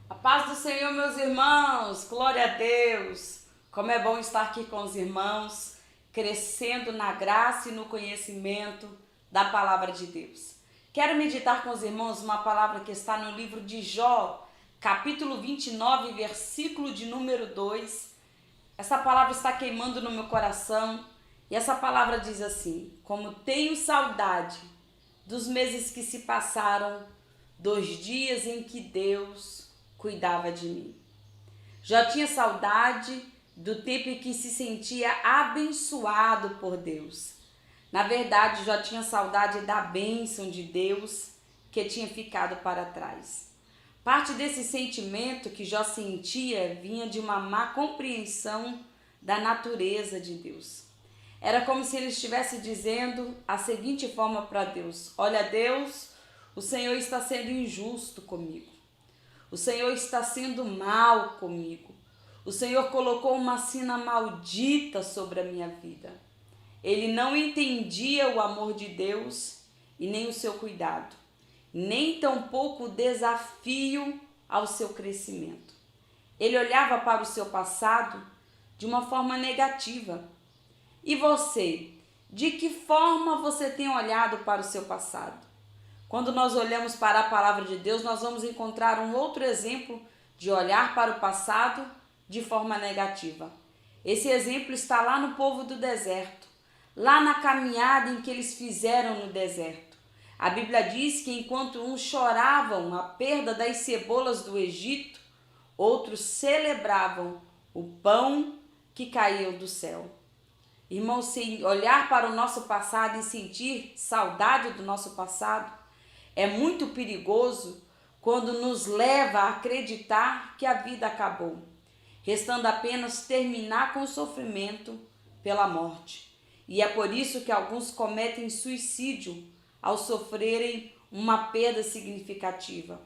A paz do Senhor, meus irmãos, glória a Deus. Como é bom estar aqui com os irmãos, crescendo na graça e no conhecimento da palavra de Deus. Quero meditar com os irmãos uma palavra que está no livro de Jó, capítulo 29, versículo de número 2. Essa palavra está queimando no meu coração e essa palavra diz assim: como tenho saudade dos meses que se passaram, dos dias em que Deus cuidava de mim. Já tinha saudade do tempo em que se sentia abençoado por Deus. Na verdade, já tinha saudade da bênção de Deus que tinha ficado para trás. Parte desse sentimento que Jó sentia vinha de uma má compreensão da natureza de Deus. Era como se ele estivesse dizendo a seguinte forma para Deus: olha, Deus, o Senhor está sendo injusto comigo. O Senhor está sendo mal comigo. O Senhor colocou uma sina maldita sobre a minha vida. Ele não entendia o amor de Deus e nem o seu cuidado, nem tampouco o desafio ao seu crescimento. Ele olhava para o seu passado de uma forma negativa. E você? De que forma você tem olhado para o seu passado? Quando nós olhamos para a palavra de Deus, nós vamos encontrar um outro exemplo de olhar para o passado de forma negativa. Esse exemplo está lá no povo do deserto, lá na caminhada em que eles fizeram no deserto. A Bíblia diz que enquanto uns choravam a perda das cebolas do Egito, outros celebravam o pão que caiu do céu. Irmãos, se olhar para o nosso passado e sentir saudade do nosso passado, é muito perigoso quando nos leva a acreditar que a vida acabou, restando apenas terminar com o sofrimento pela morte. E é por isso que alguns cometem suicídio ao sofrerem uma perda significativa.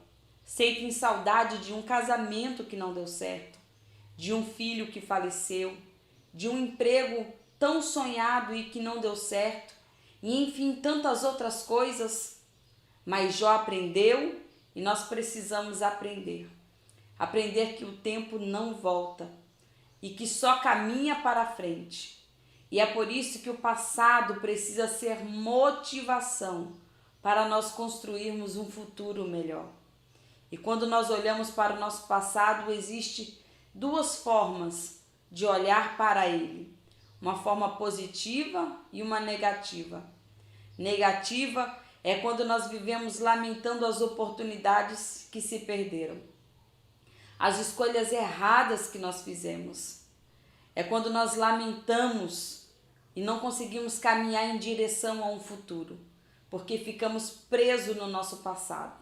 Sentem saudade de um casamento que não deu certo, de um filho que faleceu, de um emprego tão sonhado e que não deu certo, e enfim, tantas outras coisas. Mas Jó aprendeu e nós precisamos aprender. Aprender que o tempo não volta e que só caminha para frente. E é por isso que o passado precisa ser motivação para nós construirmos um futuro melhor. E quando nós olhamos para o nosso passado, existem duas formas de olhar para ele. Uma forma positiva e uma negativa. Negativa é quando nós vivemos lamentando as oportunidades que se perderam, as escolhas erradas que nós fizemos. É quando nós lamentamos e não conseguimos caminhar em direção a um futuro, porque ficamos presos no nosso passado.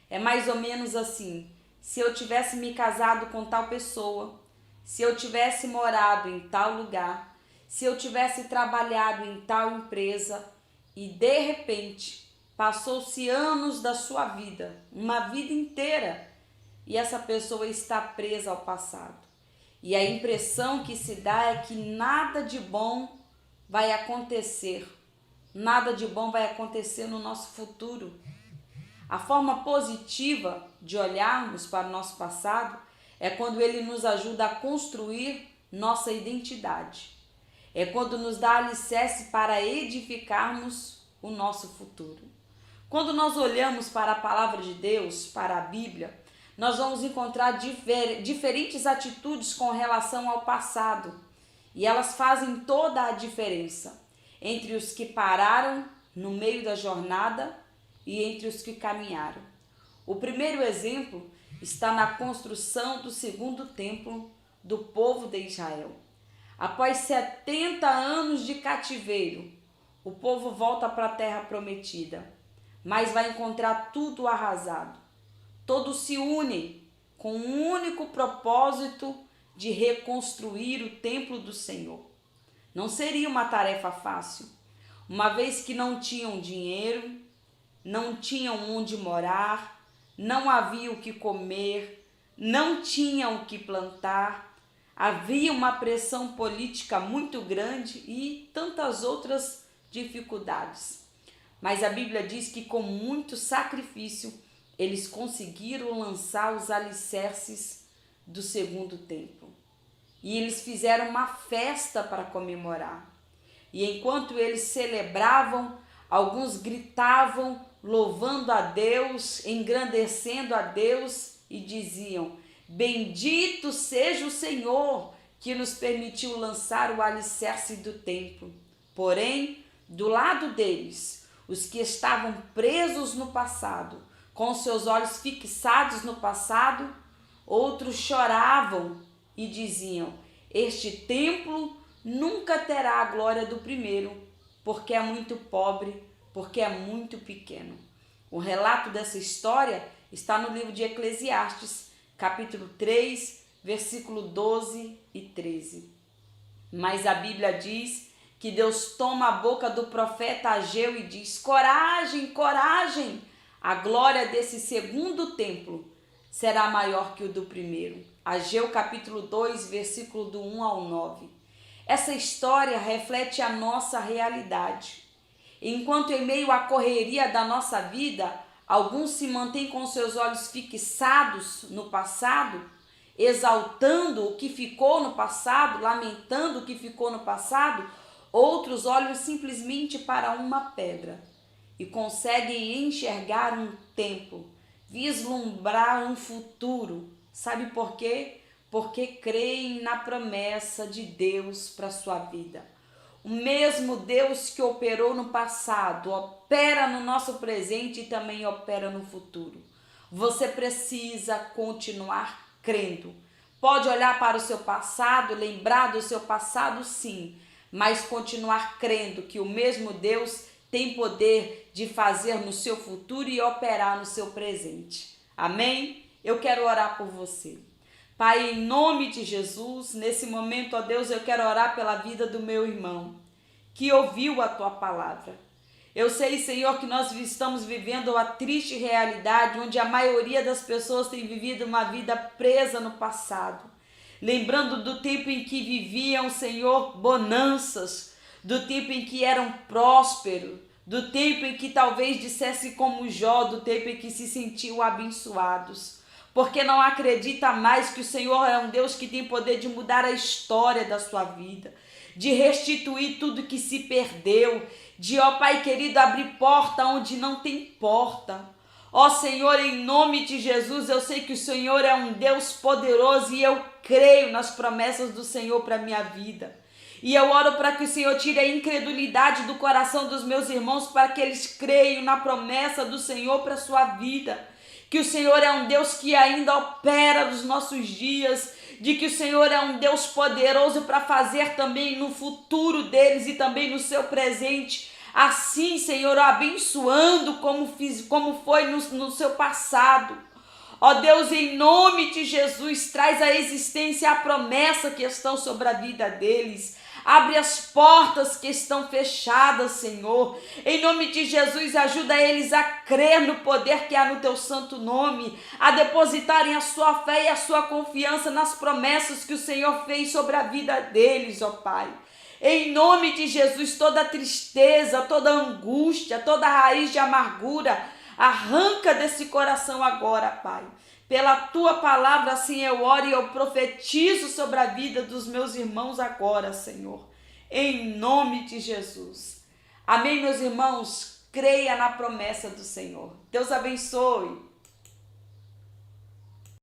É mais ou menos assim: se eu tivesse me casado com tal pessoa, se eu tivesse morado em tal lugar, se eu tivesse trabalhado em tal empresa e de repente passou-se anos da sua vida, uma vida inteira, e essa pessoa está presa ao passado. E a impressão que se dá é que nada de bom vai acontecer, nada de bom vai acontecer no nosso futuro. A forma positiva de olharmos para o nosso passado é quando ele nos ajuda a construir nossa identidade. É quando nos dá alicerce para edificarmos o nosso futuro. Quando nós olhamos para a palavra de Deus, para a Bíblia, nós vamos encontrar diferentes atitudes com relação ao passado. E elas fazem toda a diferença entre os que pararam no meio da jornada e entre os que caminharam. O primeiro exemplo está na construção do segundo templo do povo de Israel. Após 70 anos de cativeiro, o povo volta para a terra prometida, mas vai encontrar tudo arrasado. Todos se unem com um único propósito de reconstruir o templo do Senhor. Não seria uma tarefa fácil, uma vez que não tinham dinheiro, não tinham onde morar, não havia o que comer, não tinham o que plantar, havia uma pressão política muito grande e tantas outras dificuldades. Mas a Bíblia diz que com muito sacrifício eles conseguiram lançar os alicerces do segundo templo. E eles fizeram uma festa para comemorar. E enquanto eles celebravam, alguns gritavam, louvando a Deus, engrandecendo a Deus e diziam: bendito seja o Senhor que nos permitiu lançar o alicerce do templo. Porém, do lado deles, os que estavam presos no passado, com seus olhos fixados no passado, outros choravam e diziam: este templo nunca terá a glória do primeiro, porque é muito pobre, porque é muito pequeno. O relato dessa história está no livro de Eclesiastes, capítulo 3, versículo 12 e 13. Mas a Bíblia diz que Deus toma a boca do profeta Ageu e diz: coragem, coragem, a glória desse segundo templo será maior que o do primeiro. Ageu capítulo 2, versículo do 1 ao 9. Essa história reflete a nossa realidade. Enquanto em meio à correria da nossa vida, alguns se mantêm com seus olhos fixados no passado, exaltando o que ficou no passado, lamentando o que ficou no passado, outros olham simplesmente para uma pedra e conseguem enxergar um tempo, vislumbrar um futuro. Sabe por quê? Porque creem na promessa de Deus para a sua vida. O mesmo Deus que operou no passado, opera no nosso presente e também opera no futuro. Você precisa continuar crendo. Pode olhar para o seu passado, lembrar do seu passado, sim, mas continuar crendo que o mesmo Deus tem poder de fazer no seu futuro e operar no seu presente. Amém? Eu quero orar por você. Pai, em nome de Jesus, nesse momento, ó Deus, eu quero orar pela vida do meu irmão, que ouviu a tua palavra. Eu sei, Senhor, que nós estamos vivendo a triste realidade onde a maioria das pessoas tem vivido uma vida presa no passado. Lembrando do tempo em que viviam, Senhor, bonanças, do tempo em que eram prósperos, do tempo em que talvez dissesse como Jó, do tempo em que se sentiam abençoados. Porque não acredita mais que o Senhor é um Deus que tem poder de mudar a história da sua vida, de restituir tudo que se perdeu, de, ó Pai querido, abrir porta onde não tem porta. Ó Senhor, em nome de Jesus, eu sei que o Senhor é um Deus poderoso e eu creio nas promessas do Senhor para a minha vida. E eu oro para que o Senhor tire a incredulidade do coração dos meus irmãos, para que eles creiam na promessa do Senhor para a sua vida. Que o Senhor é um Deus que ainda opera nos nossos dias, de que o Senhor é um Deus poderoso para fazer também no futuro deles e também no seu presente. Assim, Senhor, abençoando como foi no seu passado. Ó Deus, em nome de Jesus, traz à existência a promessa que estão sobre a vida deles. Abre as portas que estão fechadas, Senhor. Em nome de Jesus, ajuda eles a crer no poder que há no teu santo nome, a depositarem a sua fé e a sua confiança nas promessas que o Senhor fez sobre a vida deles, ó Pai. Em nome de Jesus, toda tristeza, toda angústia, toda raiz de amargura, arranca desse coração agora, Pai. Pela tua palavra, assim eu oro e eu profetizo sobre a vida dos meus irmãos agora, Senhor. Em nome de Jesus. Amém, meus irmãos? Creia na promessa do Senhor. Deus abençoe.